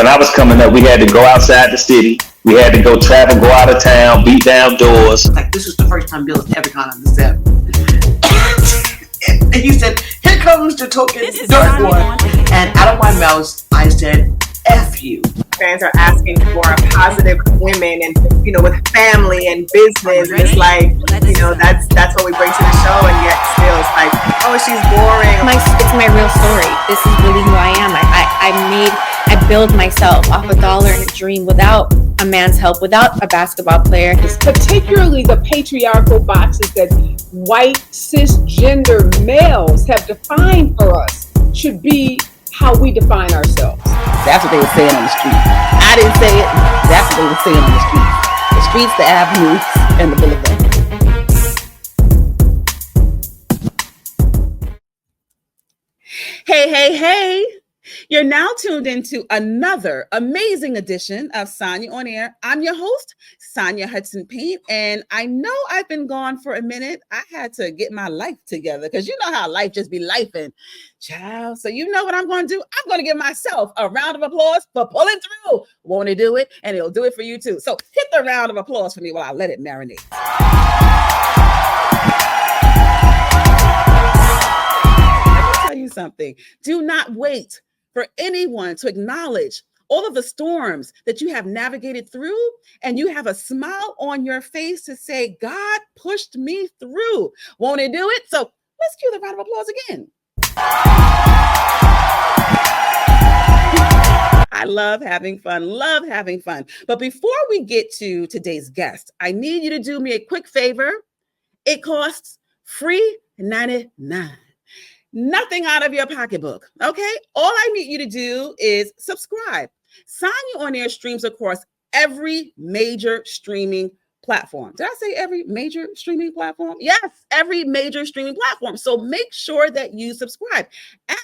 when I was coming up, we had to go outside the city. We had to go travel, go out of town, beat down doors. Like, this was the first time Bill has ever gone on the set. And he said, here comes the token dirt boy. And out of my mouth, I said, F you. Fans are asking for positive women and, you know, with family and business. And it's like, you know, that's what we bring to the show. And yet still it's like, oh, she's boring. It's my real story. This is really who I am. I build myself off a dollar and a dream without a man's help, without a basketball player. Particularly the patriarchal boxes that white cisgender males have defined for us should be how we define ourselves. That's what they were saying on the street. I didn't say it. That's what they were saying on the street. The streets, the avenues, and the boulevard. Hey. You're now tuned into another amazing edition of Sanya on Air. I'm your host, Sanya Hudson-Payne, and I know I've been gone for a minute. I had to get my life together because you know how life just be lifing, child. So you know what I'm going to do? I'm going to give myself a round of applause for pulling through. Won't it do it? And it'll do it for you too. So hit the round of applause for me while I let it marinate. Let me tell you something. Do not wait for anyone to acknowledge all of the storms that you have navigated through, and you have a smile on your face to say, God pushed me through. Won't it do it? So let's cue the round of applause again. I love having fun. But before we get to today's guest, I need you to do me a quick favor. It costs free $99. Nothing out of your pocketbook, okay? All I need you to do is subscribe. Sanya on Air streams across every major streaming platform. Did I say every major streaming platform? Yes, every major streaming platform. So make sure that you subscribe.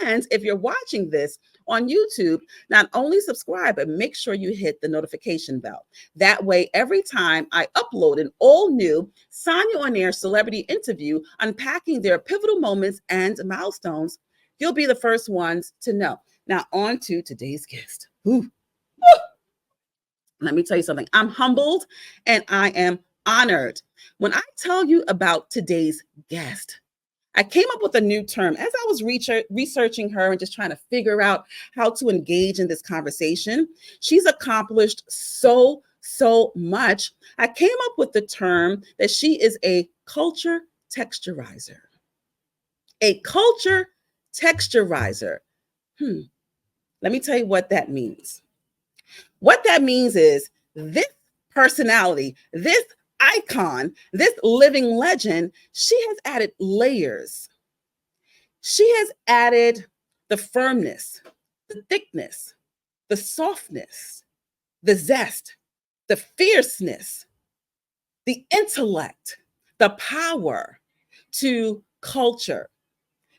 And if you're watching this on YouTube, not only subscribe, but make sure you hit the notification bell. That way, every time I upload an all-new Sanya on Air celebrity interview unpacking their pivotal moments and milestones, you'll be the first ones to know. Now, on to today's guest. Ooh. Let me tell you something. I'm humbled and I am honored. When I tell you about today's guest, I came up with a new term as I was researching her and just trying to figure out how to engage in this conversation. She's accomplished so much. I came up with the term that she is a culture texturizer. A culture texturizer. Let me tell you what that means. What that means is this personality, this icon, this living legend, she has added layers. She has added the firmness, the thickness, the softness, the zest, the fierceness, the intellect, the power to culture,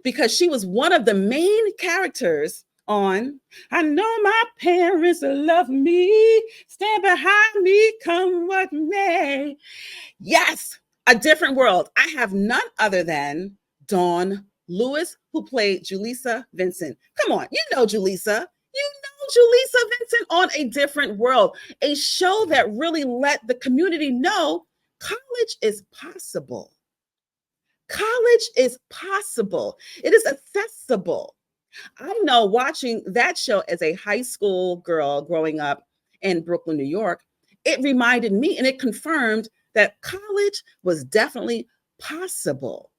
because she was one of the main characters on I Know My Parents Love Me, Stand Behind Me, Come What May. Yes, A Different World. I have none other than Dawnn Lewis, who played Julissa Vincent. Come on, you know Julissa. You know Julissa Vincent on A Different World, a show that really let the community know college is possible. College is possible. It is accessible. I know watching that show as a high school girl growing up in Brooklyn, New York, it reminded me and it confirmed that college was definitely possible.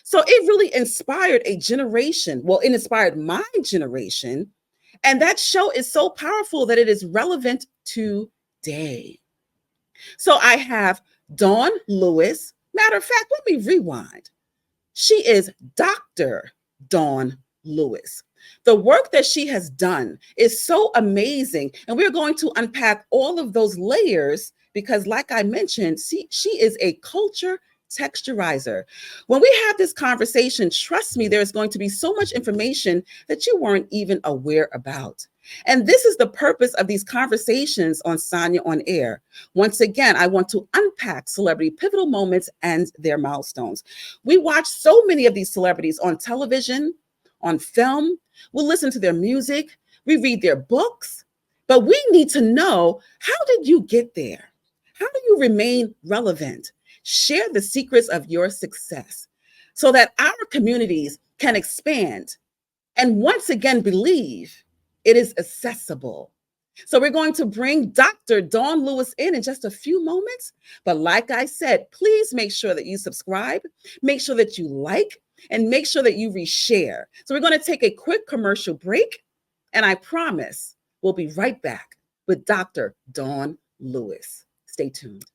So it really inspired a generation. Well, it inspired my generation. And that show is so powerful that it is relevant today. So I have Dawnn Lewis. Matter of fact, let me rewind. She is Dr. Dawnn Lewis. The work that she has done is so amazing. And we're going to unpack all of those layers because, like I mentioned, she is a culture texturizer. When we have this conversation, trust me, there's going to be so much information that you weren't even aware about. And this is the purpose of these conversations on Sanya on Air. Once again, I want to unpack celebrity pivotal moments and their milestones. We watch so many of these celebrities on television, on film. We'll listen to their music. We read their books. But we need to know, how did you get there? How do you remain relevant? Share the secrets of your success so that our communities can expand and once again believe it is accessible. So we're going to bring Dr. Dawnn Lewis in just a few moments. But like I said, please make sure that you subscribe, make sure that you like, and make sure that you reshare. So we're going to take a quick commercial break, and I promise we'll be right back with Dr. Dawnn Lewis. Stay tuned.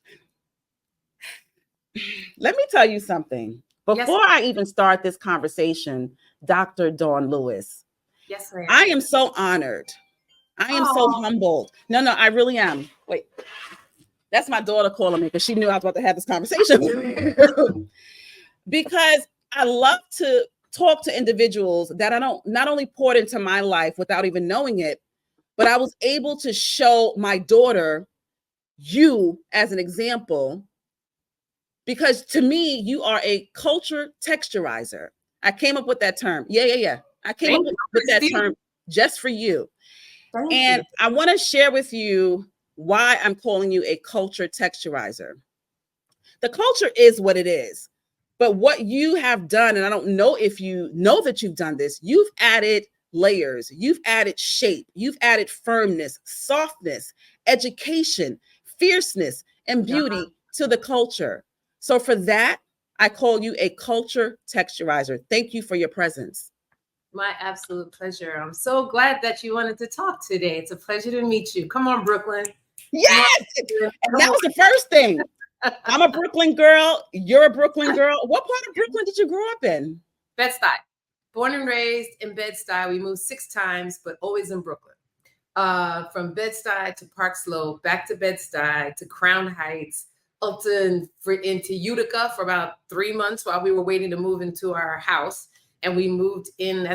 Let me tell you something. Before I even start this conversation, Dr. Dawnn Lewis, yes, ma'am. I am so honored. I am so humbled. No, I really am. Wait, that's my daughter calling me because she knew I was about to have this conversation. Because I love to talk to individuals that I don't not only poured into my life without even knowing it, but I was able to show my daughter you as an example. Because to me, you are a culture texturizer. I came up with that term. Yeah. I came up with that term just for you. And I want to share with you why I'm calling you a culture texturizer. The culture is what it is. But what you have done, and I don't know if you know that you've done this, you've added layers, you've added shape, you've added firmness, softness, education, fierceness, and beauty to the culture. So for that, I call you a culture texturizer. Thank you for your presence. My absolute pleasure. I'm so glad that you wanted to talk today. It's a pleasure to meet you. Come on, Brooklyn. Yes! And that was the first thing. I'm a Brooklyn girl. You're a Brooklyn girl. What part of Brooklyn did you grow up in? Bed-Stuy. Born and raised in Bed-Stuy. We moved 6 times, but always in Brooklyn. From Bed-Stuy to Park Slope, back to Bed-Stuy to Crown Heights, up to into Utica for about 3 months while we were waiting to move into our house. And we moved in,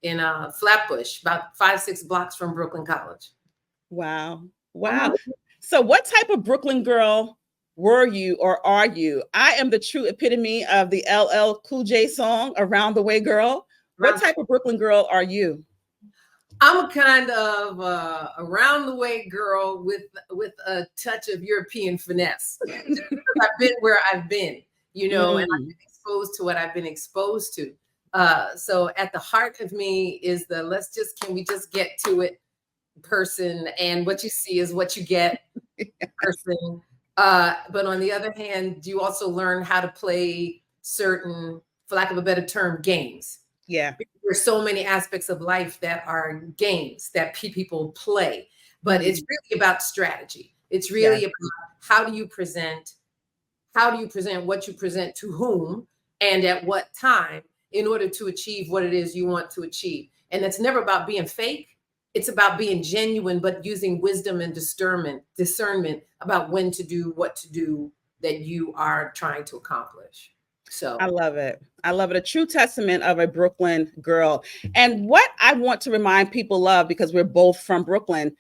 in Flatbush, about 5-6 blocks from Brooklyn College. Wow. So what type of Brooklyn girl were you or are you? I am the true epitome of the LL Cool J song, Around the Way Girl. What type of Brooklyn girl are you? I'm a kind of around the way girl with a touch of European finesse. I've been where I've been, and I've been exposed to what I've been exposed to. So at the heart of me is can we just get to it person, and what you see is what you get person. But on the other hand, you also learn how to play certain, for lack of a better term, games. Yeah. There's so many aspects of life that are games that people play, but it's really about strategy. It's really about how do you present what you present to whom and at what time in order to achieve what it is you want to achieve. And it's never about being fake. It's about being genuine, but using wisdom and discernment about when to do what to do that you are trying to accomplish. So I love it. A true testament of a Brooklyn girl. And what I want to remind people of, because we're both from Brooklyn,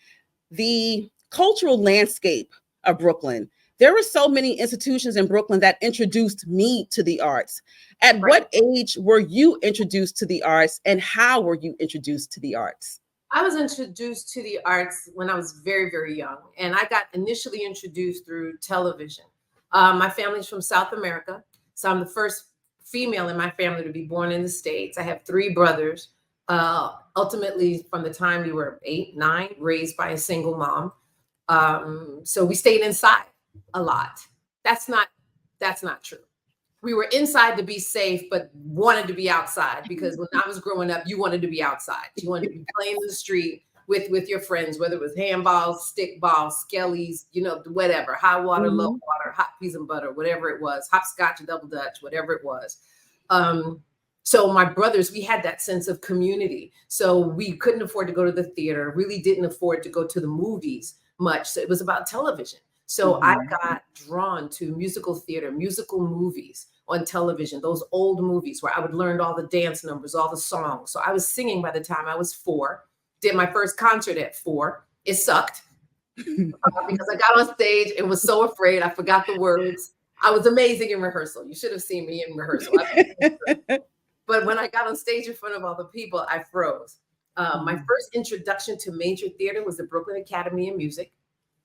the cultural landscape of Brooklyn. There were so many institutions in Brooklyn that introduced me to the arts. At what age were you introduced to the arts, and how were you introduced to the arts? I was introduced to the arts when I was very, very young. And I got initially introduced through television. My family's from South America. So I'm the first female in my family to be born in the States. I have 3 brothers. Ultimately, from the time we were 8, 9, raised by a single mom. So we stayed inside a lot. That's not true. We were inside to be safe, but wanted to be outside, because when I was growing up, you wanted to be outside. You wanted to be playing in the street with your friends, whether it was handballs, stickballs, skellies, whatever, high water, low water, hot peas and butter, whatever it was, hopscotch, double dutch, whatever it was. So my brothers, we had that sense of community. So we couldn't afford to go to the theater, really didn't afford to go to the movies much. So it was about television. So I got drawn to musical theater, musical movies on television, those old movies where I would learn all the dance numbers, all the songs. So I was singing by the time I was 4, did my first concert at 4. It sucked because I got on stage and was so afraid. I forgot the words. I was amazing in rehearsal. You should have seen me in rehearsal. But when I got on stage in front of all the people, I froze. My first introduction to major theater was the Brooklyn Academy of Music.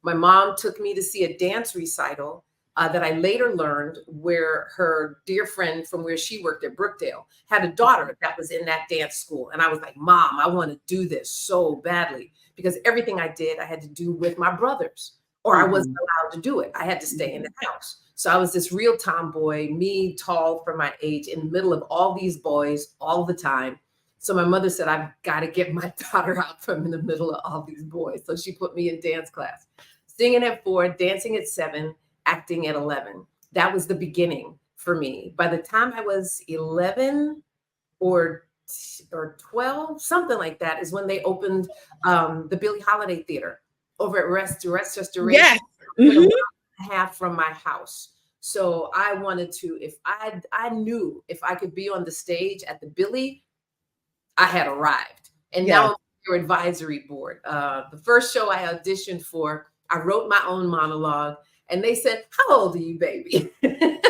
My mom took me to see a dance recital that I later learned where her dear friend from where she worked at Brookdale had a daughter that was in that dance school. And I was like, Mom, I want to do this so badly, because everything I did, I had to do with my brothers, or I wasn't allowed to do it. I had to stay in the house. So I was this real tomboy, me tall for my age, in the middle of all these boys all the time. So my mother said, I've got to get my daughter out from in the middle of all these boys. So she put me in dance class, singing at 4, dancing at 7, acting at 11. That was the beginning for me. By the time I was 11 or 12, something like that, is when they opened the Billie Holiday Theater over at Restoration. Yes. Half from my house. So I wanted to, if I knew if I could be on the stage at the Billie, I had arrived. And now I'm on your advisory board. The first show I auditioned for, I wrote my own monologue, and they said, how old are you, baby? It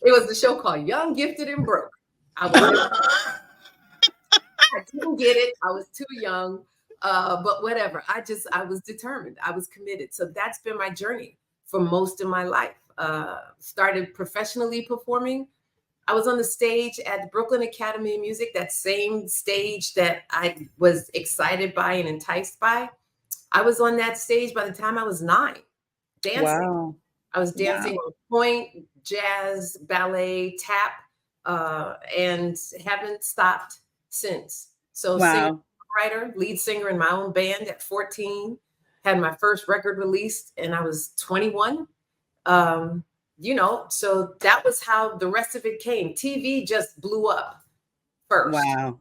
was the show called Young, Gifted, and Broke. I didn't get it. I was too young, but whatever. I was determined. I was committed. So that's been my journey for most of my life. Started professionally performing. I was on the stage at the Brooklyn Academy of Music, that same stage that I was excited by and enticed by. I was on that stage by the time I was 9, dancing. Wow. I was dancing on point, jazz, ballet, tap, and haven't stopped since. So singer, writer, lead singer in my own band at 14, had my first record released, and I was 21. So that was how the rest of it came. TV just blew up first. Wow.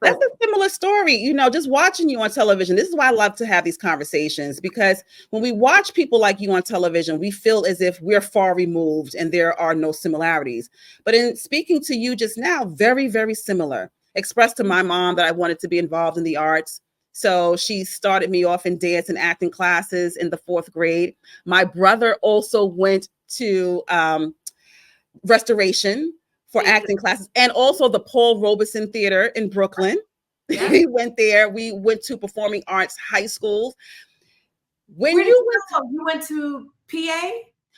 That's a similar story, just watching you on television. This is why I love to have these conversations, because when we watch people like you on television, we feel as if we're far removed and there are no similarities. But in speaking to you just now, very, very similar. Expressed to my mom that I wanted to be involved in the arts. So she started me off in dance and acting classes in the 4th grade. My brother also went to Restoration for acting classes, and also the Paul Robeson Theater in Brooklyn. Yeah. We went there. We went to performing arts high schools. Where did you went to PA?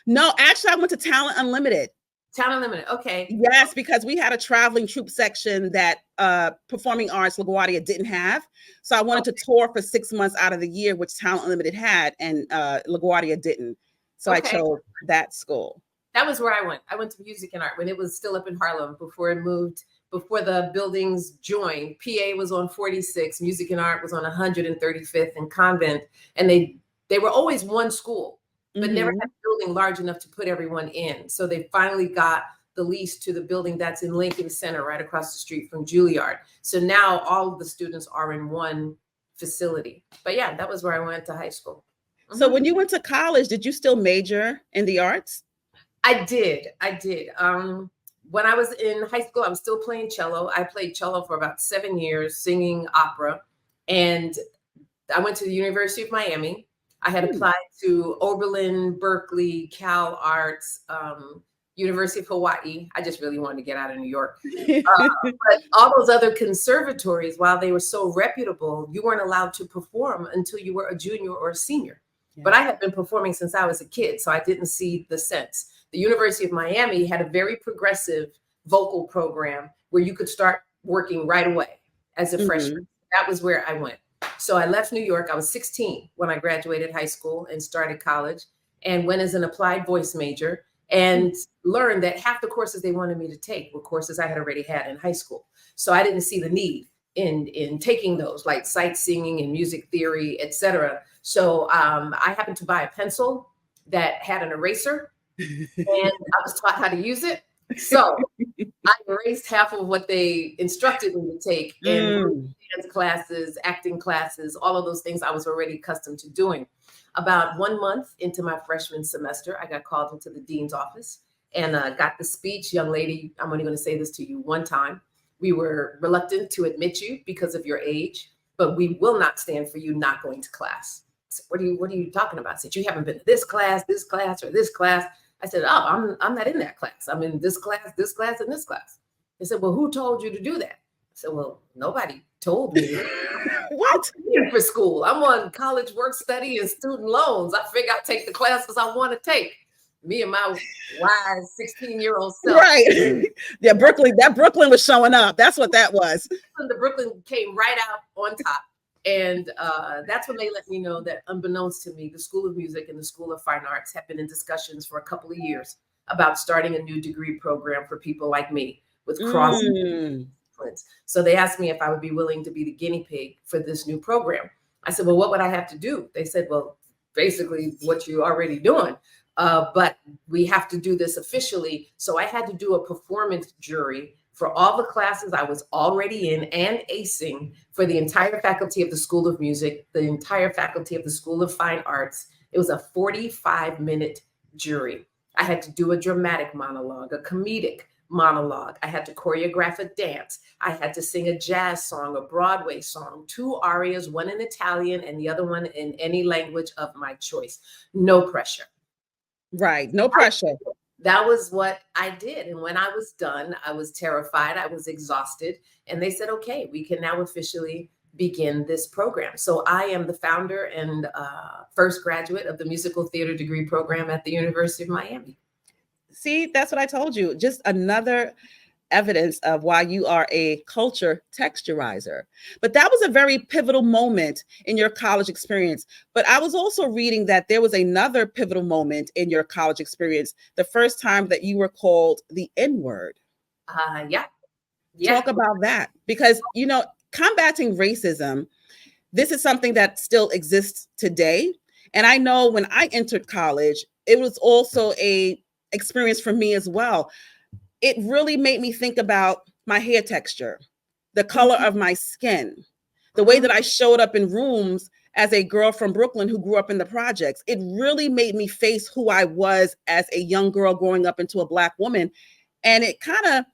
No, actually, I went to Talent Unlimited. Talent Unlimited, okay. Yes, because we had a traveling troupe section that Performing Arts LaGuardia didn't have. So I wanted to tour for 6 months out of the year, which Talent Unlimited had, and LaGuardia didn't. So I chose that school. That was where I went. I went to music and art when it was still up in Harlem before the buildings joined. PA was on 46, music and art was on 135th and Convent. And they were always one school, but never had a building large enough to put everyone in. So they finally got the lease to the building that's in Lincoln Center, right across the street from Juilliard. So now all of the students are in one facility. But yeah, that was where I went to high school. So when you went to college, did you still major in the arts? I did. When I was in high school, I was still playing cello. I played cello for about 7 years, singing opera. And I went to the University of Miami. I had applied to Oberlin, Berkeley, Cal Arts, University of Hawaii. I just really wanted to get out of New York. But all those other conservatories, while they were so reputable, you weren't allowed to perform until you were a junior or a senior. Yeah. But I had been performing since I was a kid, so I didn't see the sense. The University of Miami had a very progressive vocal program where you could start working right away as a freshman. That was where I went. So I left New York. I was 16 when I graduated high school and started college, and went as an applied voice major, and learned that half the courses they wanted me to take were courses I had already had in high school. So I didn't see the need in taking those, like sight singing and music theory, etc. So I happened to buy a pencil that had an eraser, and I was taught how to use it. So I erased half of what they instructed me to take in dance classes, acting classes, all of those things I was already accustomed to doing. About 1 month into my freshman semester, I got called into the dean's office and got the speech. Young lady, I'm only going to say this to you one time. We were reluctant to admit you because of your age, but we will not stand for you not going to class. So what are you talking about? I said, you haven't been to this class, or this class. I said, oh, I'm not in that class. I'm in this class, and this class. They said, well, who told you to do that? said, well, nobody told me. What? I'm here for school. I'm on college work study and student loans. I figure I'll take the classes I want to take. Me and my wise 16-year-old self. Right. Yeah, that Brooklyn was showing up. That's what that was. The Brooklyn came right out on top. And that's when they let me know that, unbeknownst to me, the School of Music and the School of Fine Arts have been in discussions for a couple of years about starting a new degree program for people like me with cross disciplines. So they asked me if I would be willing to be the guinea pig for this new program. I said, well, what would I have to do? They said, well, basically what you're already doing. But we have to do this officially. So I had to do a performance jury for all the classes I was already in and acing for the entire faculty of the School of Music, the entire faculty of the School of Fine Arts. It was a 45-minute jury. I had to do a dramatic monologue, a comedic monologue. I had to choreograph a dance. I had to sing a jazz song, a Broadway song, 2 arias, one in Italian and the other one in any language of my choice. No pressure. Right. No pressure. That was what I did. And when I was done, I was terrified. I was exhausted. And they said, okay, we can now officially begin this program. So I am the founder and first graduate of the musical theater degree program at the University of Miami. See, that's what I told you. Just another evidence of why you are a culture texturizer. But that was a very pivotal moment in your college experience. But I was also reading that there was another pivotal moment in your college experience, the first time that you were called the N-word. Yeah. Talk about that, because, you know, combating racism, this is something that still exists today. And I know when I entered college, it was also a experience for me as well. It really made me think about my hair texture, the color of my skin, the way that I showed up in rooms as a girl from Brooklyn who grew up in the projects. It really made me face who I was as a young girl growing up into a Black woman. And it kind of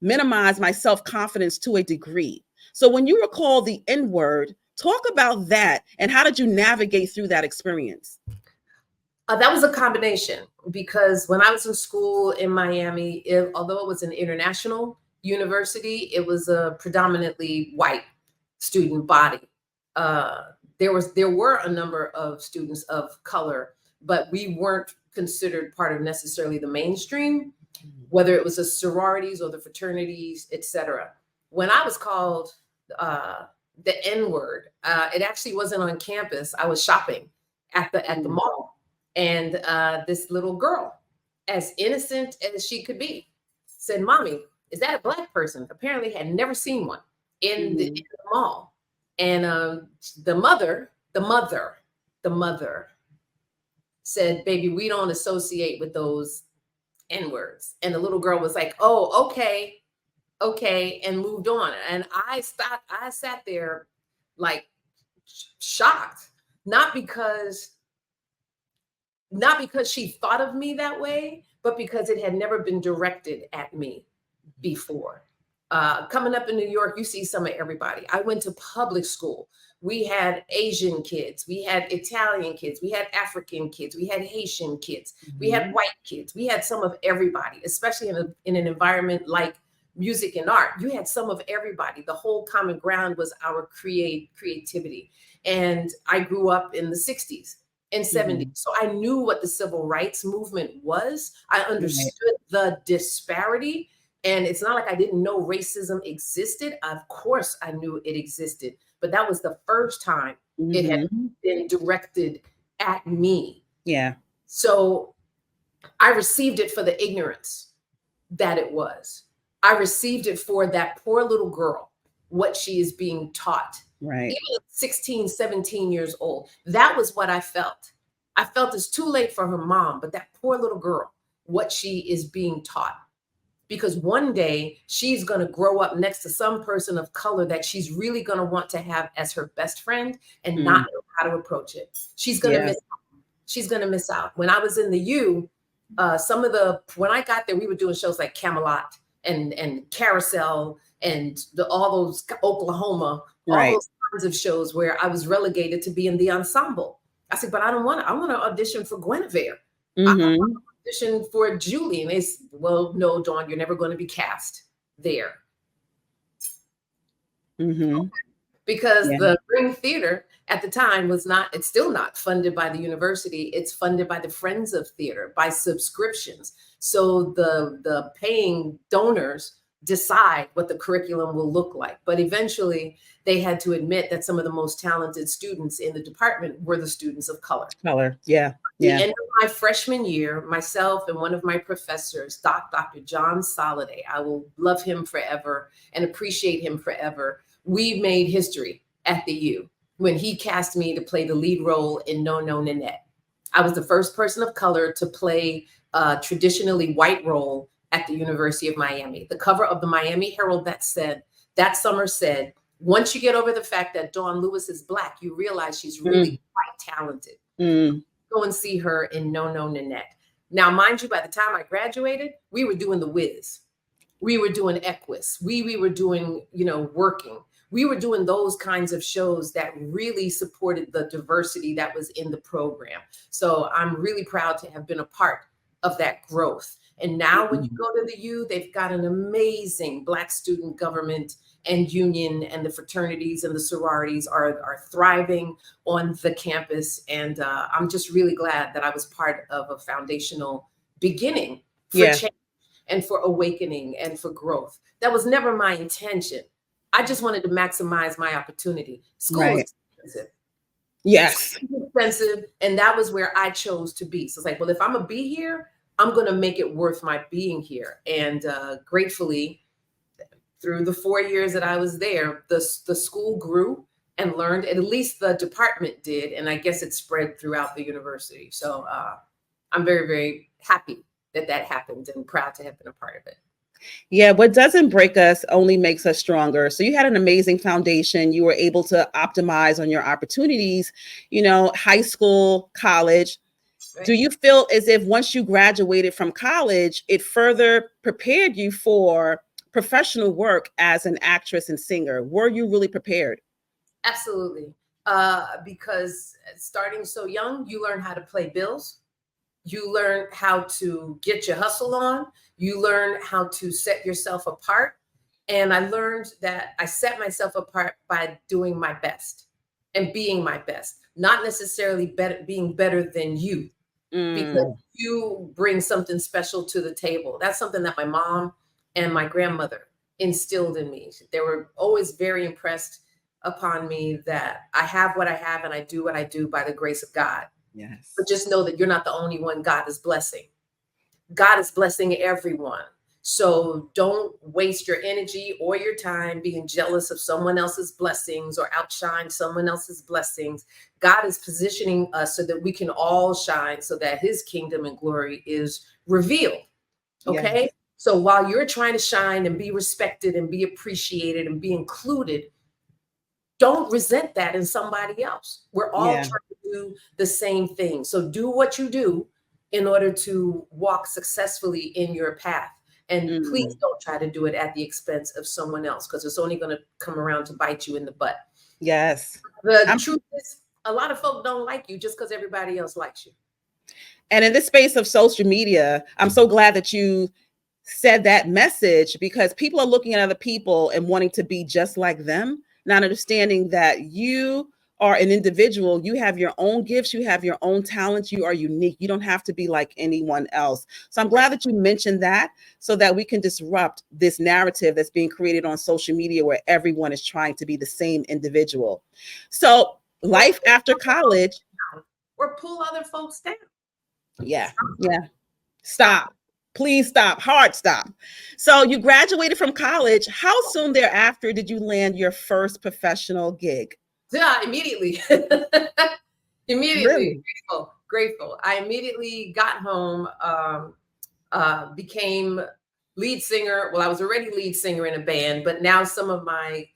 minimized my self-confidence to a degree. So when you recall the N-word, talk about that and how did you navigate through that experience? That was a combination, because when I was in school in Miami, although it was an international university, it was a predominantly white student body. There were a number of students of color, but we weren't considered part of necessarily the mainstream, whether it was the sororities or the fraternities, etc. When I was called the N-word, it actually wasn't on campus. I was shopping at the mall. And this little girl, as innocent as she could be, said, "Mommy, is that a Black person?" Apparently had never seen one in the mall. And the mother said, "Baby, we don't associate with those N-words." And the little girl was like, "Oh, okay," and moved on. And I sat there like shocked, not because she thought of me that way, but because it had never been directed at me before. Coming up in New York, you see some of everybody. I went to public school. We had Asian kids, we had Italian kids, we had African kids, we had Haitian kids, we had white kids, we had some of everybody, especially in an environment like music and art. You had some of everybody. The whole common ground was our creativity. And I grew up in the 60s. And 70s. So I knew what the civil rights movement was. I understood the disparity. And it's not like I didn't know racism existed. Of course I knew it existed. But that was the first time it had been directed at me. Yeah. So I received it for the ignorance that it was. I received it for that poor little girl, what she is being taught. Right. Even 16, 17 years old. That was what I felt. I felt it's too late for her mom, but that poor little girl, what she is being taught. Because one day she's going to grow up next to some person of color that she's really going to want to have as her best friend and not know how to approach it. She's going to miss out. She's going to miss out. When I was in the U, when I got there, we were doing shows like Camelot and Carousel and all those Oklahoma, all those kinds of shows where I was relegated to be in the ensemble. I said, but I don't want to. I want to audition for Guinevere. I want to audition for Julie. And they said, well, no, Dawn, you're never going to be cast there. Mm-hmm. Because Yeah. the Ring Theater at the time was not, it's still not funded by the university. It's funded by the Friends of Theater, by subscriptions. So the paying donors decide what the curriculum will look like. But eventually they had to admit that some of the most talented students in the department were the students of color. Color. Yeah. The Yeah. end of my freshman year, myself and one of my professors, Dr. John Soliday, I will love him forever and appreciate him forever. We made history at the U when he cast me to play the lead role in No No Nanette. I was the first person of color to play a traditionally white role at the University of Miami. The cover of the Miami Herald that summer said, once you get over the fact that Dawnn Lewis is Black, you realize she's really quite talented. Go and see her in No No Nanette. Now, mind you, by the time I graduated, we were doing The Wiz. We were doing Equus. We were doing, Working. We were doing those kinds of shows that really supported the diversity that was in the program. So I'm really proud to have been a part of that growth. And now when you go to the U, they've got an amazing Black student government and union, and the fraternities and the sororities are thriving on the campus. And I'm just really glad that I was part of a foundational beginning for change and for awakening and for growth. That was never my intention. I just wanted to maximize my opportunity. School is expensive. Yes. Expensive. And that was where I chose to be. So it's like, well, if I'm gonna be here, I'm gonna make it worth my being here. And gratefully, through the 4 years that I was there, the school grew and learned, at least the department did. And I guess it spread throughout the university. So I'm very, very happy that happened and proud to have been a part of it. Yeah, what doesn't break us only makes us stronger. So you had an amazing foundation. You were able to optimize on your opportunities, high school, college. Right. Do you feel as if once you graduated from college, it further prepared you for professional work as an actress and singer? Were you really prepared? Absolutely. Because starting so young, you learn how to pay bills. You learn how to get your hustle on. You learn how to set yourself apart. And I learned that I set myself apart by doing my best and being my best, not necessarily being better than you, because you bring something special to the table. That's something that my mom and my grandmother instilled in me. They were always very impressed upon me that I have what I have and I do what I do by the grace of God. Yes. But just know that you're not the only one God is blessing. God is blessing everyone. So don't waste your energy or your time being jealous of someone else's blessings or outshine someone else's blessings. God is positioning us so that we can all shine, so that his kingdom and glory is revealed. Okay. Yes. So while you're trying to shine and be respected and be appreciated and be included, don't resent that in somebody else. We're all trying to do the same thing. So do what you do in order to walk successfully in your path. And please don't try to do it at the expense of someone else, because it's only going to come around to bite you in the butt. Yes. The truth is, a lot of folk don't like you just because everybody else likes you. And in this space of social media, I'm so glad that you said that message, because people are looking at other people and wanting to be just like them, not understanding that you are an individual. You have your own gifts. You have your own talents. You are unique. You don't have to be like anyone else. So I'm glad that you mentioned that, so that we can disrupt this narrative that's being created on social media where everyone is trying to be the same individual. So life after college. Or pull other folks down. Yeah. Stop. Please stop. Hard stop. So you graduated from college. How soon thereafter did you land your first professional gig? Yeah, immediately. Really? Grateful. I immediately got home, became lead singer. Well, I was already lead singer in a band, but now some of my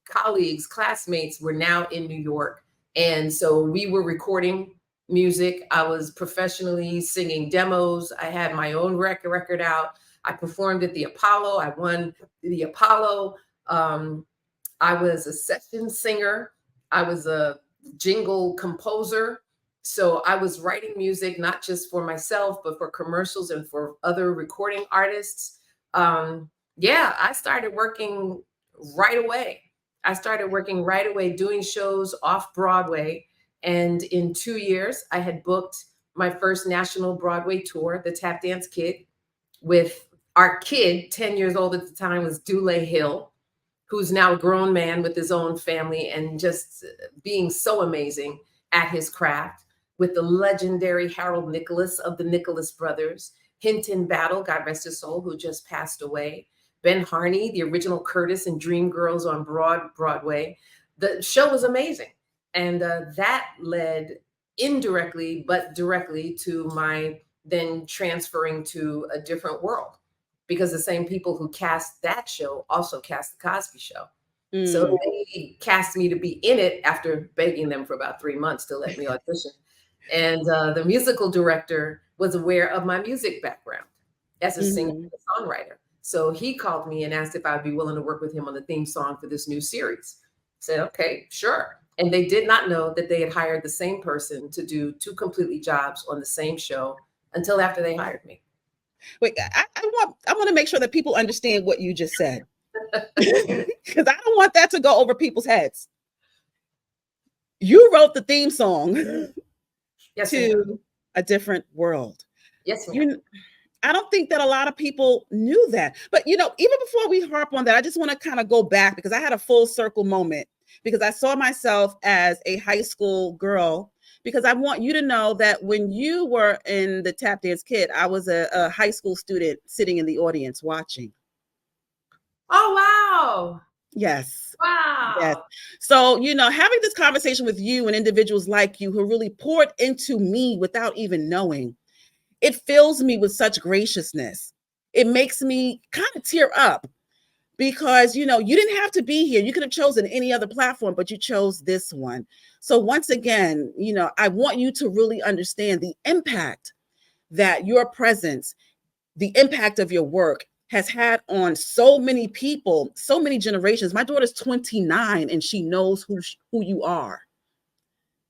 colleagues, classmates were now in New York. And so we were recording music. I was professionally singing demos. I had my own record out. I performed at the Apollo. I won the Apollo. I was a session singer. I was a jingle composer. So I was writing music, not just for myself, but for commercials and for other recording artists. I started working right away. I started working right away, doing shows off Broadway. And in 2 years, I had booked my first national Broadway tour, the Tap Dance Kid, with our kid, 10 years old at the time, was Dule Hill, who's now a grown man with his own family and just being so amazing at his craft, with the legendary Harold Nicholas of the Nicholas Brothers, Hinton Battle, God rest his soul, who just passed away, Ben Harney, the original Curtis and Dreamgirls on Broadway. The show was amazing. And that led indirectly, but directly to my then transferring to a different world, because the same people who cast that show also cast the Cosby Show. So they cast me to be in it after begging them for about 3 months to let me audition. And the musical director was aware of my music background as a singer and a songwriter. So he called me and asked if I'd be willing to work with him on the theme song for this new series. I said, okay, sure. And they did not know that they had hired the same person to do 2 completely jobs on the same show until after they hired me. Wait, I want to make sure that people understand what you just said, because I don't want that to go over people's heads. You wrote the theme song Yes, to A Different World. Yes, ma'am. I don't think that a lot of people knew that. But, you know, even before we harp on that, I just want to kind of go back, because I had a full circle moment, because I saw myself as a high school girl, because I want you to know that when you were in the Tap Dance Kid, I was a high school student sitting in the audience watching. Oh, wow. Yes. Wow. Yes. So, you know, having this conversation with you and individuals like you who really poured into me without even knowing, it fills me with such graciousness. It makes me kind of tear up, because, you know, you didn't have to be here. You could have chosen any other platform, but you chose this one. So once again, you know, I want you to really understand the impact that your presence, the impact of your work has had on so many people, so many generations. My daughter's 29 and she knows who you are.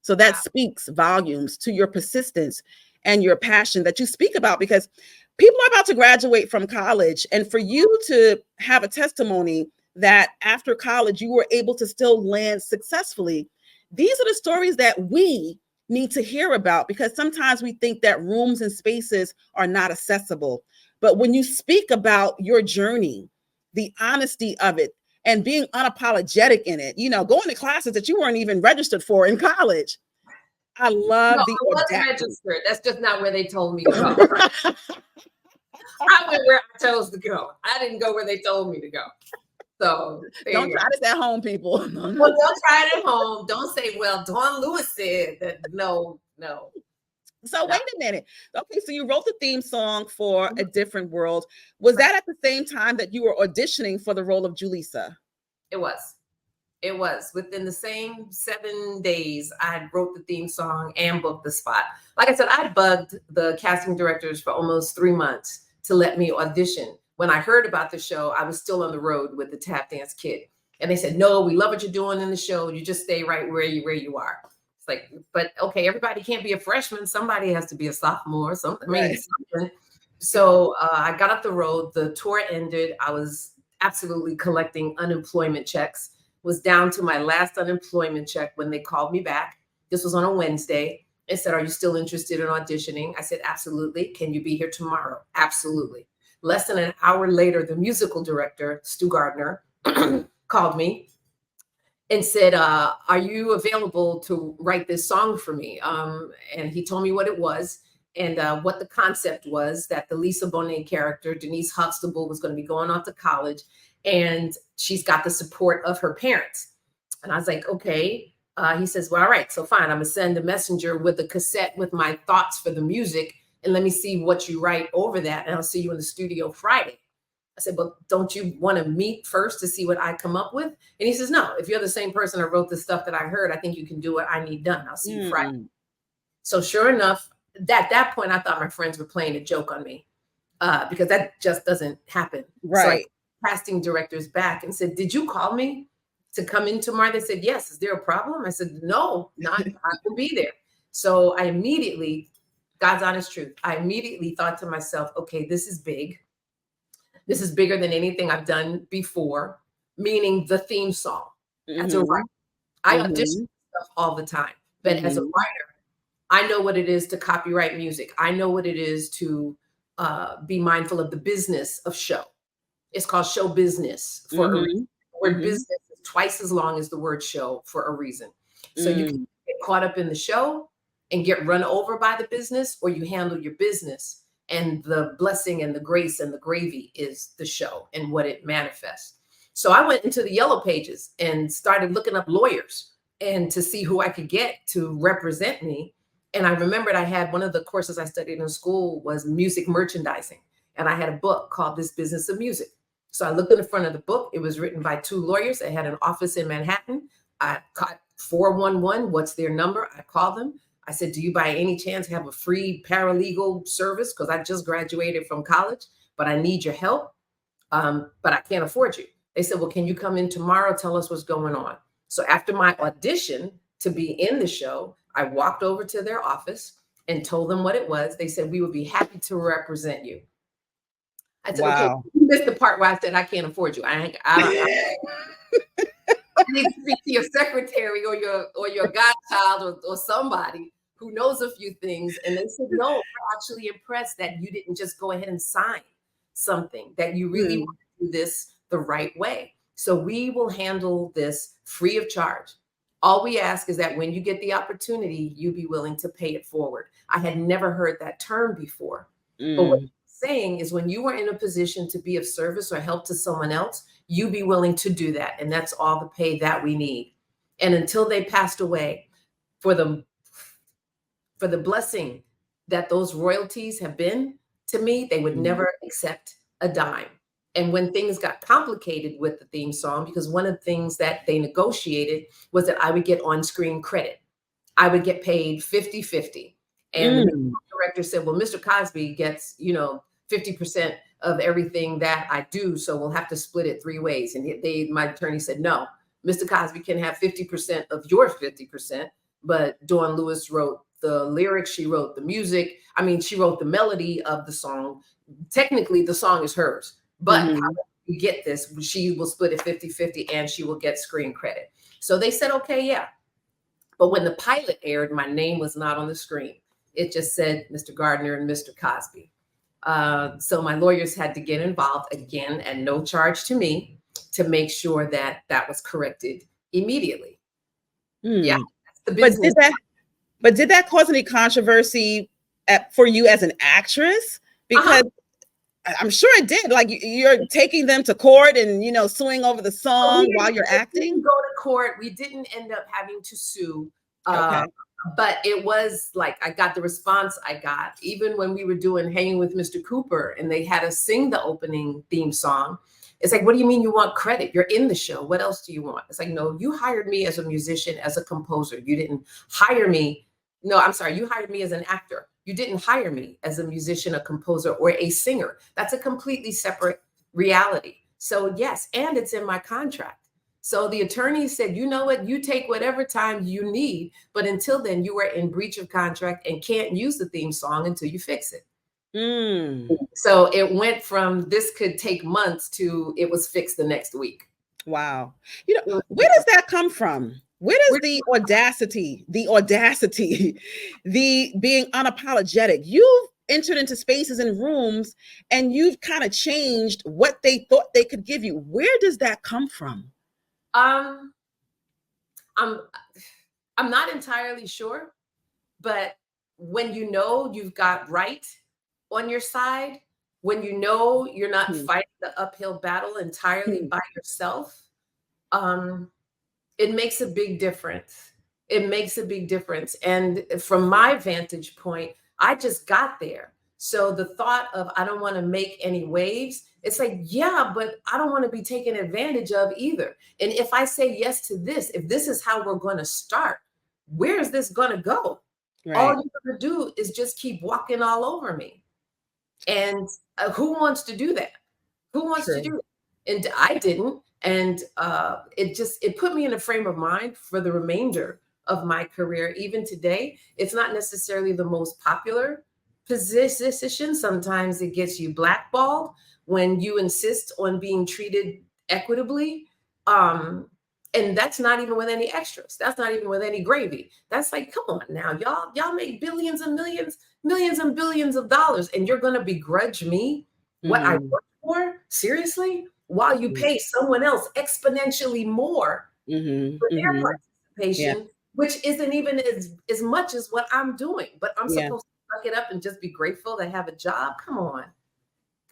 So that speaks volumes to your persistence and your passion that you speak about, because people are about to graduate from college. And for you to have a testimony that after college, you were able to still land successfully, these are the stories that we need to hear about, because sometimes we think that rooms and spaces are not accessible. But when you speak about your journey, the honesty of it, and being unapologetic in it, you know, going to classes that you weren't even registered for in college. I love the audacity. Registered. That's just not where they told me to go. I went where I chose to go. I didn't go where they told me to go. So don't try this at home, people. Well, don't try it at home. Don't say, well, Dawnn Lewis said that. No. So wait a minute. Okay, so you wrote the theme song for A Different World. Was that at the same time that you were auditioning for the role of Julissa? It was. It was. Within the same 7 days, I wrote the theme song and booked the spot. Like I said, I bugged the casting directors for almost 3 months to let me audition. When I heard about the show, I was still on the road with the Tap Dance Kid. And they said, no, we love what you're doing in the show. You just stay right where you are. It's like, but okay, everybody can't be a freshman. Somebody has to be a sophomore, something. Right. So I got off the road. The tour ended. I was absolutely collecting unemployment checks. Was down to my last unemployment check when they called me back. This was on a Wednesday. They said, are you still interested in auditioning? I said, absolutely. Can you be here tomorrow? Absolutely. Less than an hour later, the musical director, Stu Gardner, called me and said, are you available to write this song for me? And he told me what it was and what the concept was, that the Lisa Bonet character, Denise Huxtable, was going to be going off to college, and she's got the support of her parents. And I was like, okay. He says, well, all right, so fine. I'm going to send a messenger with a cassette with my thoughts for the music, and let me see what you write over that, and I'll see you in the studio Friday. I said, but don't you want to meet first to see what I come up with? And he says, no, if you're the same person that wrote the stuff that I heard, I think you can do what I need done. I'll see you Friday. So sure enough, at that point, I thought my friends were playing a joke on me because that just doesn't happen. Right. So casting directors back and said, did you call me to come in tomorrow? They said, yes. Is there a problem? I said, no, not. I will be there. So I immediately, God's honest truth, I immediately thought to myself, okay, this is big. This is bigger than anything I've done before, meaning the theme song. Mm-hmm. As a writer, I audition stuff all the time. But as a writer, I know what it is to copyright music. I know what it is to be mindful of the business of show. It's called show business for a reason. The word business is twice as long as the word show for a reason. So you can get caught up in the show and get run over by the business, or you handle your business, and the blessing and the grace and the gravy is the show and what it manifests. So I went into the yellow pages and started looking up lawyers and to see who I could get to represent me. And I remembered I had one of the courses I studied in school was music merchandising. And I had a book called This Business of Music. So I looked in the front of the book. It was written by 2 lawyers. They had an office in Manhattan. I caught 411. What's their number? I called them. I said, do you by any chance have a free paralegal service? Because I just graduated from college, but I need your help. But I can't afford you. They said, well, can you come in tomorrow? Tell us what's going on. So after my audition to be in the show, I walked over to their office and told them what it was. They said, we would be happy to represent you. I said, okay, you missed the part where I said, I can't afford you. I need to speak to your secretary or your godchild or somebody who knows a few things. And they said, no, we're actually impressed that you didn't just go ahead and sign something, that you really want to do this the right way. So we will handle this free of charge. All we ask is that when you get the opportunity, you be willing to pay it forward. I had never heard that term before. But what I'm saying is when you are in a position to be of service or help to someone else, you be willing to do that. And that's all the pay that we need. And until they passed away, for the blessing that those royalties have been to me, they would never accept a dime. And when things got complicated with the theme song, because one of the things that they negotiated was that I would get on-screen credit. I would get paid 50-50. And the director said, well, Mr. Cosby gets, 50% of everything that I do. So we'll have to split it 3 ways. And my attorney said, no, Mr. Cosby can have 50% of your 50%. But Dawnn Lewis wrote the lyrics. She wrote the music. I mean, she wrote the melody of the song. Technically, the song is hers. But how you get this, she will split it 50-50 and she will get screen credit. So they said, okay, yeah. But when the pilot aired, my name was not on the screen. It just said Mr. Gardner and Mr. Cosby. So my lawyers had to get involved again at no charge to me to make sure that that was corrected immediately. Yeah. That's the business. But did that cause any controversy for you as an actress? Because I'm sure it did. Like you're taking them to court and, suing over the song while you're acting. We didn't go to court. We didn't end up having to sue. But it was like, I got the response I got, even when we were doing Hanging with Mr. Cooper and they had us sing the opening theme song. It's like, what do you mean you want credit? You're in the show. What else do you want? It's like, no, you hired me as a musician, as a composer. You didn't hire me. No, I'm sorry. You hired me as an actor. You didn't hire me as a musician, a composer, or a singer. That's a completely separate reality. So yes, and it's in my contract. So the attorney said, you know what, you take whatever time you need, but until then you are in breach of contract and can't use the theme song until you fix it. So it went from this could take months to it was fixed the next week. Wow. Where does that come from? Where does the audacity, the being unapologetic? You've entered into spaces and rooms and you've kind of changed what they thought they could give you. Where does that come from? I'm not entirely sure, but when you've got right on your side, when you're not fighting the uphill battle entirely by yourself, it makes a big difference. It makes a big difference. And from my vantage point, I just got there. So the thought of, I don't want to make any waves, it's like, yeah, but I don't want to be taken advantage of either. And if I say yes to this, if this is how we're going to start, where is this going to go? Right. All you're going to do is just keep walking all over me. And who wants to do that? Who wants to do it? And I didn't. And it put me in a frame of mind for the remainder of my career. Even today, it's not necessarily the most popular position. Sometimes it gets you blackballed when you insist on being treated equitably. And And that's not even with any extras. That's not even with any gravy. That's like, come on now, y'all make billions and millions and billions of dollars, and you're gonna begrudge me what I work for? Seriously? While you pay someone else exponentially more for their participation, which isn't even as much as what I'm doing, but I'm supposed to suck it up and just be grateful to have a job. Come on.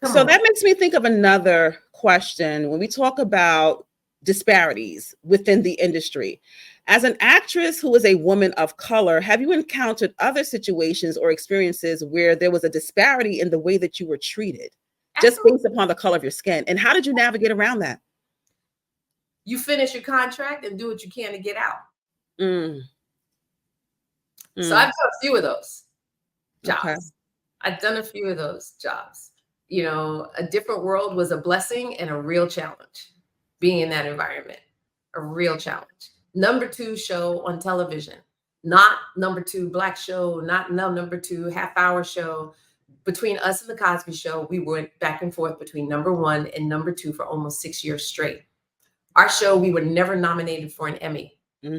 So that makes me think of another question when we talk about disparities within the industry. As an actress who is a woman of color, have you encountered other situations or experiences where there was a disparity in the way that you were treated, just based upon the color of your skin? And how did you navigate around that? You finish your contract and do what you can to get out. So I've done a few of those jobs. Okay. I've done a few of those jobs. You know, A Different World was a blessing and a real challenge. Being in that environment, a real challenge. Number 2 show on television, not number 2 Black show, not number 2 half-hour show. Between us and the Cosby Show, we went back and forth between number 1 and number 2 for almost 6 years straight. Our show, we were never nominated for an Emmy. We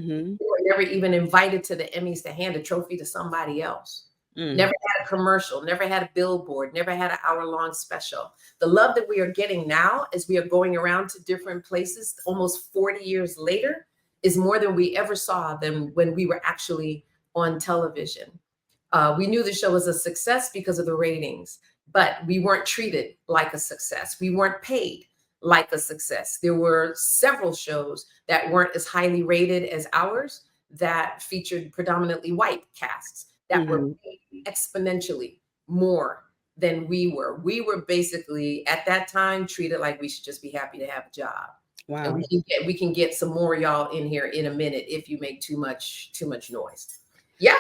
were never even invited to the Emmys to hand a trophy to somebody else. Never had a commercial, never had a billboard, never had an hour-long special. The love that we are getting now as we are going around to different places almost 40 years later is more than we ever saw than when we were actually on television. We knew the show was a success because of the ratings, but we weren't treated like a success. We weren't paid like a success. There were several shows that weren't as highly rated as ours that featured predominantly white casts that were paid exponentially more than we were. We were basically at that time treated like we should just be happy to have a job. Wow. And we can get some more y'all in here in a minute if you make too much noise. Yeah.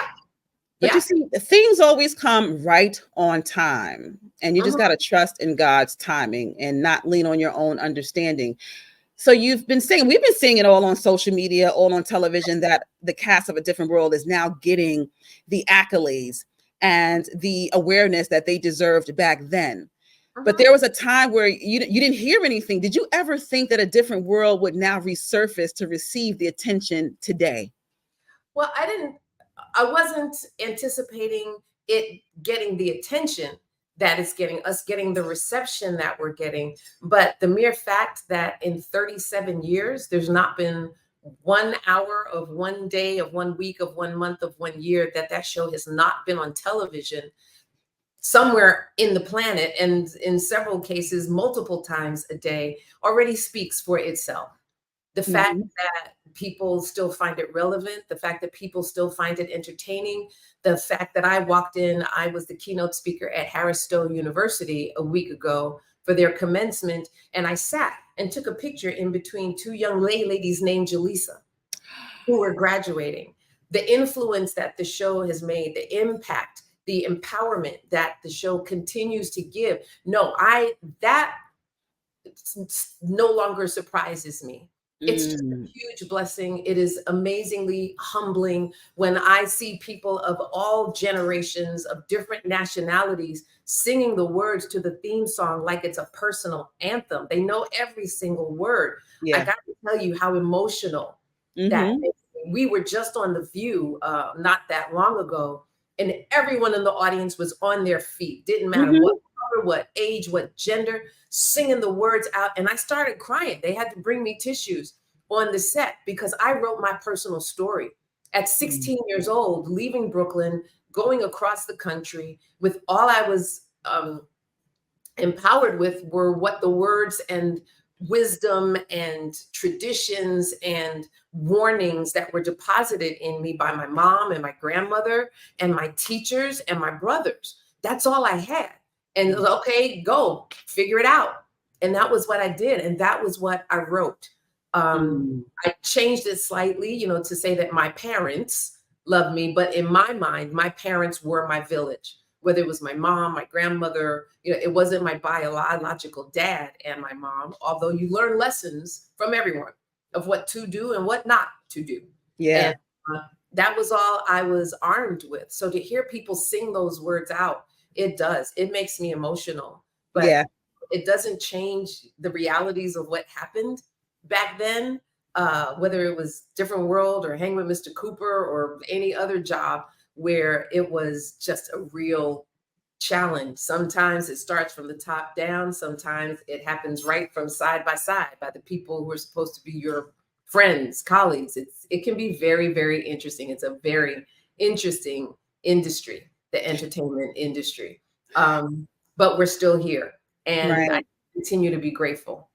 But you see, things always come right on time, and you just got to trust in God's timing and not lean on your own understanding. So we've been seeing it all on social media, all on television, that the cast of A Different World is now getting the accolades and the awareness that they deserved back then. But there was a time where you didn't hear anything. Did you ever think that A Different World would now resurface to receive the attention today? Well, I wasn't anticipating it getting the attention that it's getting, us getting the reception that we're getting. But the mere fact that in 37 years, there's not been 1 hour of 1 day of 1 week of 1 month of 1 year that show has not been on television somewhere in the planet, and in several cases, multiple times a day, already speaks for itself. The fact that people still find it relevant, the fact that people still find it entertaining, the fact that I walked in, I was the keynote speaker at Harris Stowe University a week ago for their commencement, and I sat and took a picture in between 2 young ladies named Julissa who were graduating. The influence that the show has made, the impact, the empowerment that the show continues to give. That no longer surprises me. It's just a huge blessing. It is amazingly humbling when I see people of all generations, of different nationalities, singing the words to the theme song like it's a personal anthem. They know every single word. I got to tell you how emotional that is. We were just on The View not that long ago, and everyone in the audience was on their feet. Didn't matter what color, what age, what gender, singing the words out. And I started crying. They had to bring me tissues on the set because I wrote my personal story at 16 years old, leaving Brooklyn, going across the country with all I was empowered with were what the words and wisdom and traditions and warnings that were deposited in me by my mom and my grandmother and my teachers and my brothers. That's all I had. And it was, okay, go figure it out. And that was what I did. And that was what I wrote. I changed it slightly, to say that my parents loved me. But in my mind, my parents were my village, whether it was my mom, my grandmother, it wasn't my biological dad and my mom, although you learn lessons from everyone of what to do and what not to do. Yeah. And, that was all I was armed with. So to hear people sing those words out, it makes me emotional, but it doesn't change the realities of what happened back then. whether it was Different World or Hang with Mr. Cooper or any other job where it was just a real challenge. Sometimes it starts from the top down. Sometimes it happens right from side by the people who are supposed to be your friends, colleagues. It can be very, very interesting. It's a very interesting industry, the entertainment industry. But we're still here, and I continue to be grateful.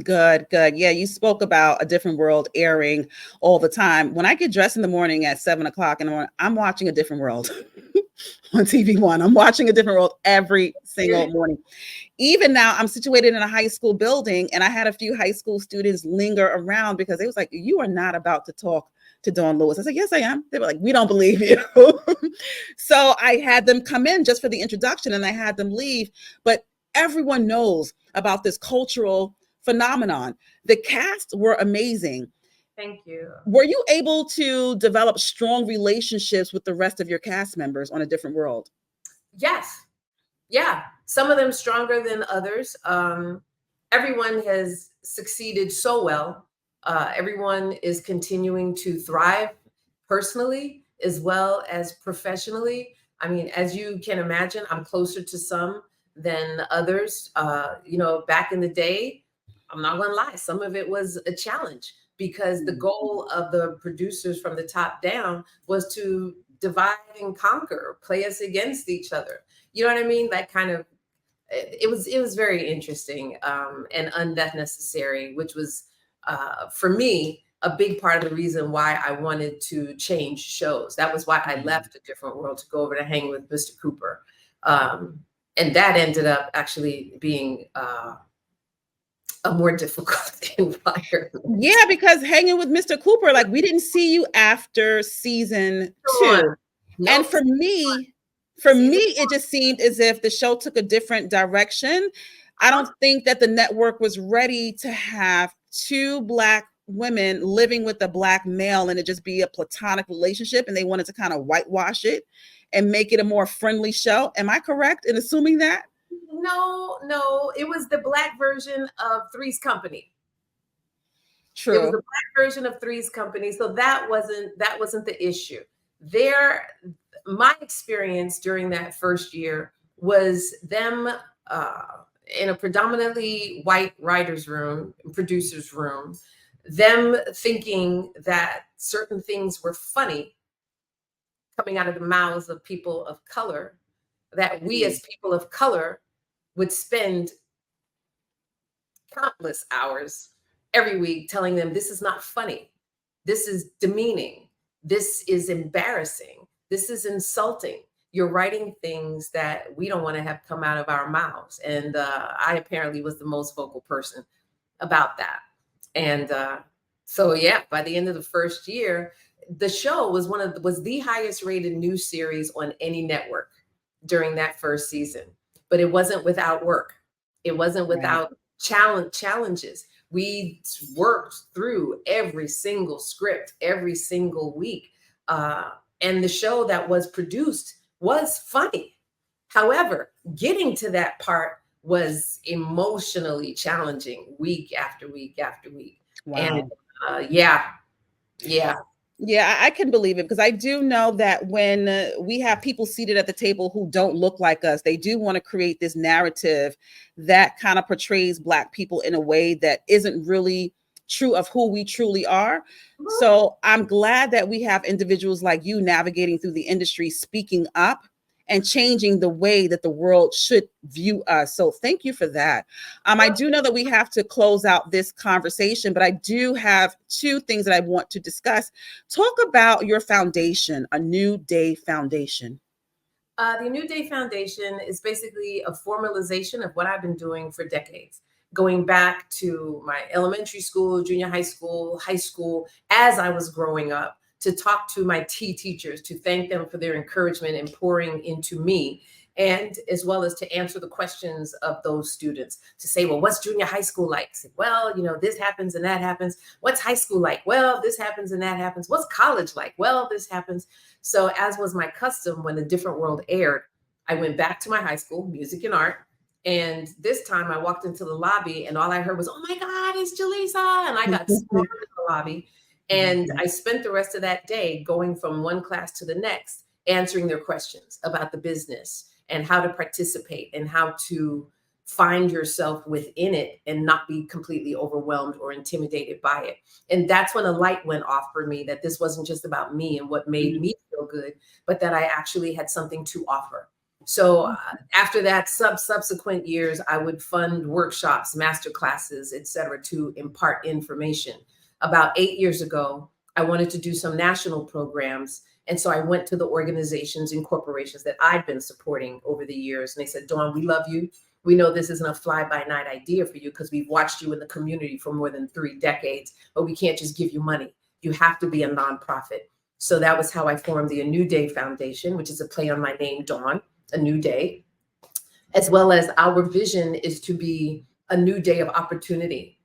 Good. Yeah, you spoke about A Different World airing all the time. When I get dressed in the morning at 7:00 in the morning, I'm watching A Different World on TV1. I'm watching A Different World every single morning. Even now, I'm situated in a high school building, and I had a few high school students linger around because they was like, "You are not about to talk to Dawnn Lewis." I said, "Yes, I am." They were like, "We don't believe you." So I had them come in just for the introduction, and I had them leave. But everyone knows about this cultural phenomenon. The cast were amazing. Thank you. Were you able to develop strong relationships with the rest of your cast members on A Different World? Yes. Yeah. Some of them stronger than others. Everyone has succeeded so well. Everyone is continuing to thrive personally as well as professionally. I mean, as you can imagine, I'm closer to some than others. Back in the day, I'm not going to lie, some of it was a challenge because the goal of the producers from the top down was to divide and conquer, play us against each other. You know what I mean? That kind of, it was very interesting and unnecessary, which was, for me, a big part of the reason why I wanted to change shows. That was why I left A Different World to go over to Hang with Mr. Cooper. And that ended up actually being a more difficult environment. Yeah, because Hanging with Mr. Cooper, like we didn't see you after season 2. Nope. And for me, it just seemed as if the show took a different direction. I don't think that the network was ready to have 2 Black women living with a Black male and it just be a platonic relationship, and they wanted to kind of whitewash it and make it a more friendly show. Am I correct in assuming that? No, it was the Black version of Three's Company. True. It was the Black version of Three's Company, so that wasn't the issue. My experience during that first year was them in a predominantly white writer's room, producer's room, them thinking that certain things were funny coming out of the mouths of people of color, that we as people of color would spend countless hours every week telling them this is not funny, this is demeaning, this is embarrassing, this is insulting. You're writing things that we don't want to have come out of our mouths. And I apparently was the most vocal person about that. And so yeah, by the end of the first year, the show was was the highest rated news series on any network during that first season. But it wasn't without work. It wasn't without challenges. We worked through every single script, every single week. And the show that was produced was funny. However, getting to that part was emotionally challenging week after week after week. Wow. And yeah. Yeah, I can believe it, because I do know that when we have people seated at the table who don't look like us, they do want to create this narrative that kind of portrays Black people in a way that isn't really true of who we truly are. So I'm glad that we have individuals like you navigating through the industry, speaking up and changing the way that the world should view us. So thank you for that. I do know that we have to close out this conversation, but I do have 2 things that I want to discuss. Talk about your foundation, A New Day Foundation. The New Day Foundation is basically a formalization of what I've been doing for decades, going back to my elementary school, junior high school, as I was growing up, to talk to my teachers, to thank them for their encouragement and pouring into me, and as well as to answer the questions of those students, to say, well, what's junior high school like? Say, well, this happens and that happens. What's high school like? Well, this happens and that happens. What's college like? Well, this happens. So as was my custom, when A Different World aired, I went back to my high school, music and art, And this time I walked into the lobby and all I heard was, "Oh my God, it's Julissa." And I got swarmed in the lobby. And I spent the rest of that day going from one class to the next, answering their questions about the business and how to participate and how to find yourself within it and not be completely overwhelmed or intimidated by it. And that's when a light went off for me, that this wasn't just about me and what made me feel good, but that I actually had something to offer. So after that, subsequent years, I would fund workshops, master classes, et cetera, to impart information. About 8 years ago, I wanted to do some national programs. And so I went to the organizations and corporations that I'd been supporting over the years. And they said, "Dawnn, we love you. We know this isn't a fly-by-night idea for you because we've watched you in the community for more than 3 decades, but we can't just give you money. You have to be a nonprofit." So that was how I formed the A New Day Foundation, which is a play on my name, Dawnn, a new day, as well as our vision is to be a new day of opportunity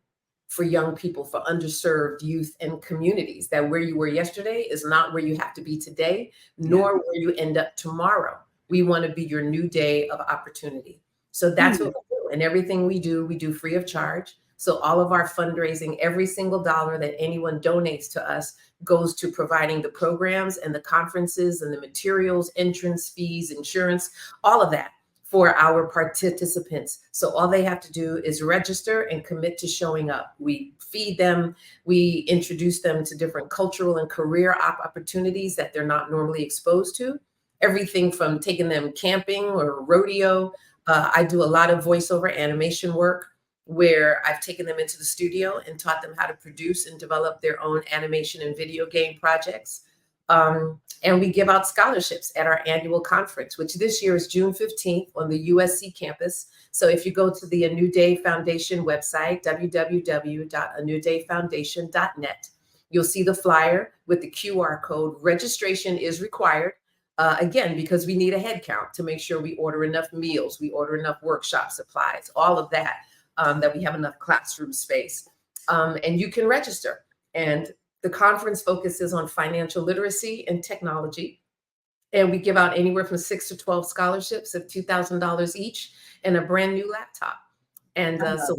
for young people, for underserved youth and communities, that where you were yesterday is not where you have to be today, nor where you end up tomorrow. We want to be your new day of opportunity. So that's what we do. And everything we do free of charge. So all of our fundraising, every single dollar that anyone donates to us goes to providing the programs and the conferences and the materials, entrance fees, insurance, all of that for our participants. So all they have to do is register and commit to showing up. We feed them, we introduce them to different cultural and career opportunities that they're not normally exposed to. Everything from taking them camping or rodeo. I do a lot of voiceover animation work where I've taken them into the studio and taught them how to produce and develop their own animation and video game projects. And we give out scholarships at our annual conference, which this year is June 15th on the USC campus. So if you go to the A New Day Foundation website, www.anewdayfoundation.net, you'll see the flyer with the QR code. Registration is required, again, because we need a head count to make sure we order enough meals, we order enough workshop supplies, all of that, that we have enough classroom space. And you can register. And the conference focuses on financial literacy and technology. And we give out anywhere from 6 to 12 scholarships of $2,000 each and a brand new laptop. And so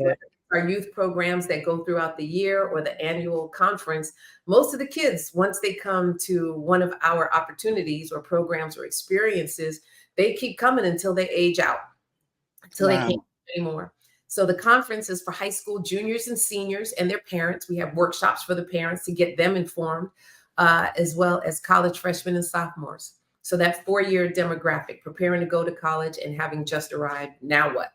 our youth programs that go throughout the year or the annual conference, most of the kids, once they come to one of our opportunities or programs or experiences, they keep coming until they age out, until they can't anymore. So the conference is for high school juniors and seniors and their parents. We have workshops for the parents to get them informed, as well as college freshmen and sophomores. So that 4-year demographic, preparing to go to college and having just arrived. Now what?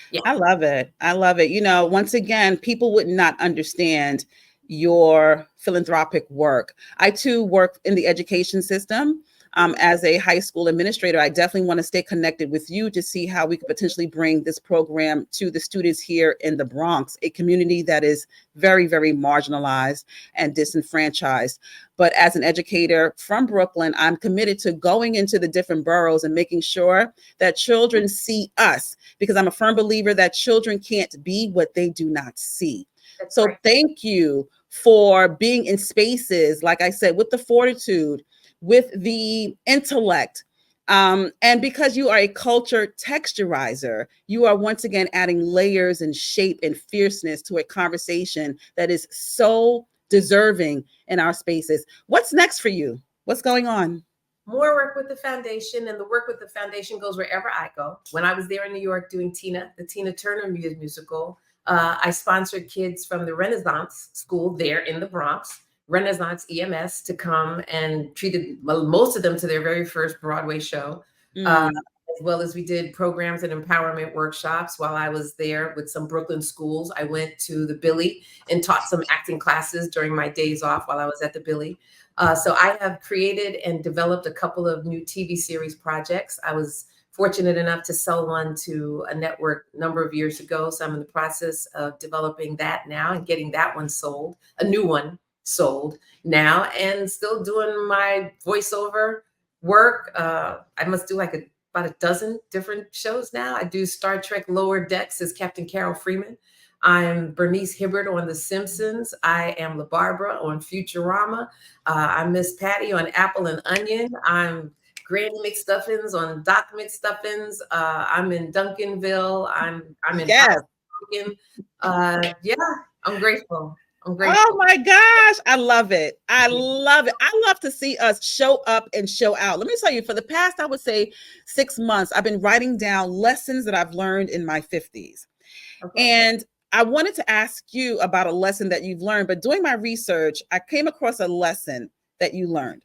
Yeah. I love it. I love it. You know, once again, people would not understand your philanthropic work. I too work in the education system. As a high school administrator, I definitely want to stay connected with you to see how we could potentially bring this program to the students here in the Bronx, a community that is very, very marginalized and disenfranchised. But as an educator from Brooklyn, I'm committed to going into the different boroughs and making sure that children see us, because I'm a firm believer that children can't be what they do not see. That's so right. Thank you for being in spaces, like I said, with the fortitude, with the intellect, and because you are a culture texturizer, you are once again adding layers and shape and fierceness to a conversation that is so deserving in our spaces. What's next for you? What's going on? More work with the foundation, and the work with the foundation goes wherever I go. When I was there in New York doing the Tina Turner musical, I sponsored kids from the Renaissance School there in the Bronx, Renaissance EMS, to come and treated most of them to their very first Broadway show, as well as we did programs and empowerment workshops while I was there with some Brooklyn schools. I went to the Billy and taught some acting classes during my days off while I was at the Billy. So I have created and developed a couple of new TV series projects. I was fortunate enough to sell one to a network a number of years ago. So I'm in the process of developing that now and getting that one sold, a new one sold now, and still doing my voiceover work. I must do like about a dozen different shows now. I do Star Trek Lower Decks as Captain Carol Freeman. I'm Bernice Hibbert on The Simpsons. I am La Barbara on Futurama. I'm Miss Patty on Apple and Onion. I'm Granny McStuffins on Doc McStuffins. I'm in Duncanville. I'm in Yes. Duncan. Yeah, I'm grateful. I'm Oh grateful. my gosh, I love it. I love it. I love to see us show up and show out. Let me tell you, for the past, I would say 6 months, I've been writing down lessons that I've learned in my 50s. Okay. And I wanted to ask you about a lesson that you've learned, but doing my research, I came across a lesson that you learned.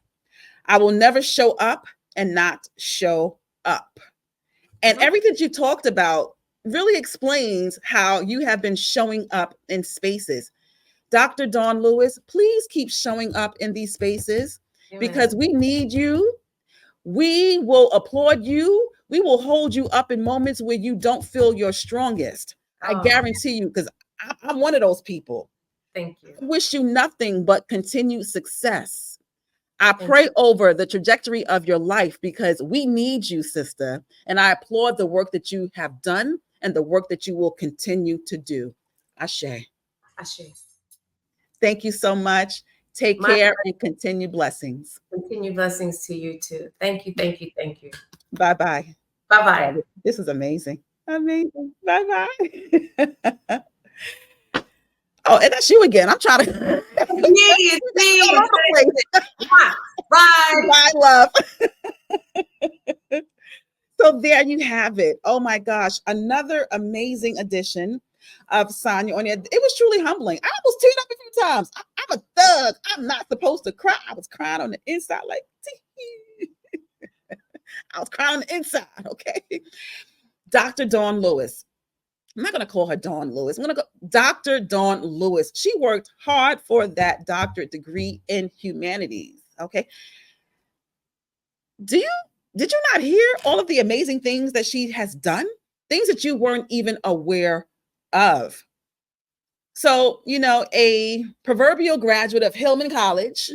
I will never show up and not show up. And everything that you talked about really explains how you have been showing up in spaces. Dr. Dawnn Lewis, please keep showing up in these spaces. Amen. Because we need you. We will applaud you. We will hold you up in moments where you don't feel your strongest. I guarantee you, because I'm one of those people. Thank you. I wish you nothing but continued success. I pray over the trajectory of your life because we need you, sister. And I applaud the work that you have done and the work that you will continue to do. Ashe. Ashe. Thank you so much. Take care and continue blessings. Continue blessings to you too. Thank you, thank you, thank you. Bye-bye. Bye-bye. This is amazing. Amazing. Bye-bye. Oh, and that's you again. I'm trying to. Bye, love. So there you have it. Oh my gosh. Another amazing edition of Sanya on it. It was truly humbling. I almost teared up a few times. I'm a thug. I'm not supposed to cry. I was crying on the inside like, I was crying on the inside, okay? Dr. Dawnn Lewis. I'm not going to call her Dawnn Lewis. I'm going to go Dr. Dawnn Lewis. She worked hard for that doctorate degree in humanities, okay? Did you not hear all of the amazing things that she has done? Things that you weren't even aware of. So, a proverbial graduate of Hillman College,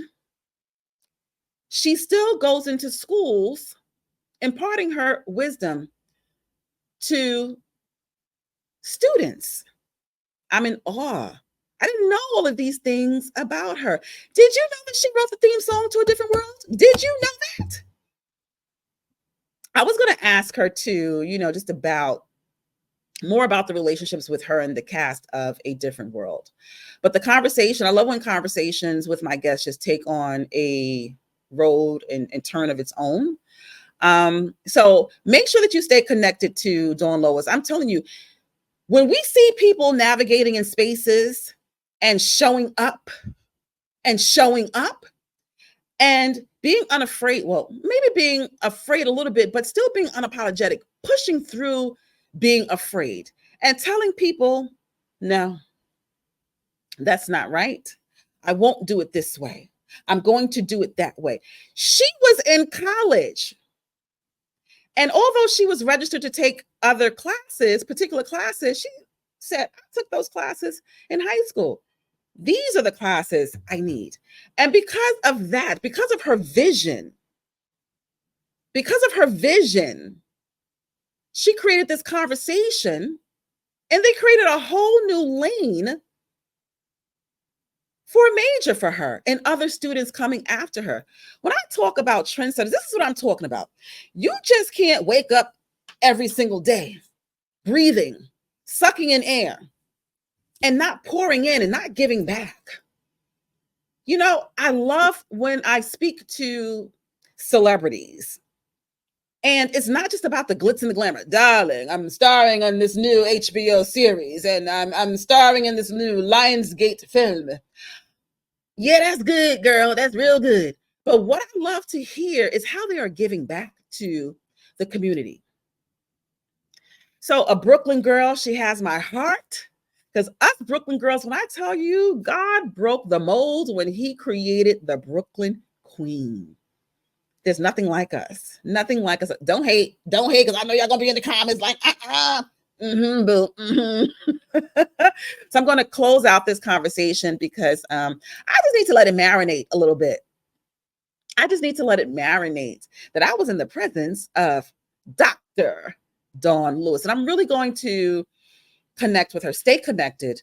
she still goes into schools imparting her wisdom to students. I'm in awe. I didn't know all of these things about her. Did you know that she wrote the theme song to A Different World? Did you know that? I was going to ask her too, just more about the relationships with her and the cast of A Different World. But the conversation, I love when conversations with my guests just take on a road and turn of its own. So make sure that you stay connected to Dawnn Lewis. I'm telling you, when we see people navigating in spaces and showing up and being unafraid, well, maybe being afraid a little bit, but still being unapologetic, pushing through being afraid and telling people, no, that's not right. I won't do it this way. I'm going to do it that way. She was in college. And although she was registered to take other classes, particular classes, she said, I took those classes in high school. These are the classes I need. And because of that, because of her vision, she created this conversation and they created a whole new lane for a major for her and other students coming after her. When I talk about trendsetters, this is what I'm talking about. You just can't wake up every single day breathing, sucking in air, and not pouring in and not giving back. I love when I speak to celebrities. And it's not just about the glitz and the glamour. Darling, I'm starring in this new HBO series and I'm starring in this new Lionsgate film. Yeah, that's good, girl. That's real good. But what I love to hear is how they are giving back to the community. So a Brooklyn girl, she has my heart. Because us Brooklyn girls, when I tell you, God broke the mold when he created the Brooklyn Queen. There's nothing like us. Nothing like us. Don't hate, because I know y'all gonna be in the comments like, boo. So I'm gonna close out this conversation because I just need to let it marinate a little bit. I just need to let it marinate that I was in the presence of Dr. Dawnn Lewis. And I'm really going to connect with her, stay connected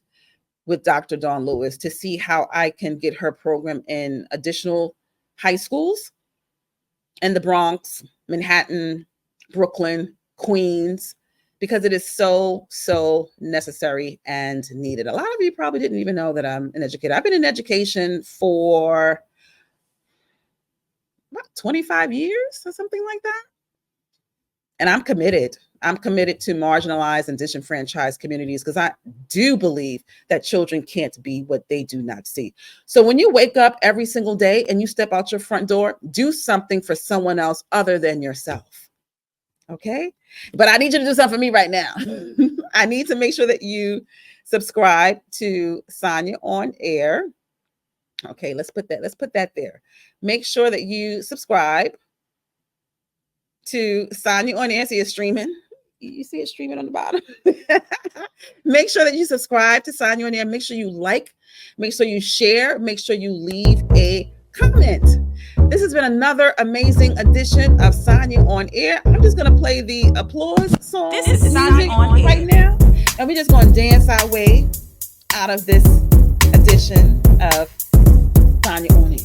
with Dr. Dawnn Lewis to see how I can get her program in additional high schools in the Bronx, Manhattan, Brooklyn, Queens, because it is so, so necessary and needed. A lot of you probably didn't even know that I'm an educator. I've been in education for about 25 years or something like that. And I'm committed. I'm committed to marginalized and disenfranchised communities because I do believe that children can't be what they do not see. So when you wake up every single day and you step out your front door, do something for someone else other than yourself. Okay? But I need you to do something for me right now. I need to make sure that you subscribe to Sanya on Air. Okay, let's put that there. Make sure that you subscribe to Sanya on Air. See it streaming. You see it streaming on the bottom. Make sure that you subscribe to Sanya on Air. Make sure you like, make sure you share, make sure you leave a comment. This has been another amazing edition of Sanya on Air. I'm just going to play the applause song. This is Sanya on Air right now. And we're just going to dance our way out of this edition of Sanya on Air.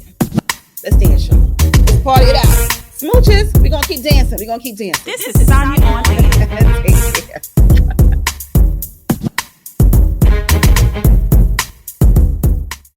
Let's dance, y'all. Let's party it out. Smooches, we're going to keep dancing. We're going to keep dancing. This is Sanya on Air. Take care.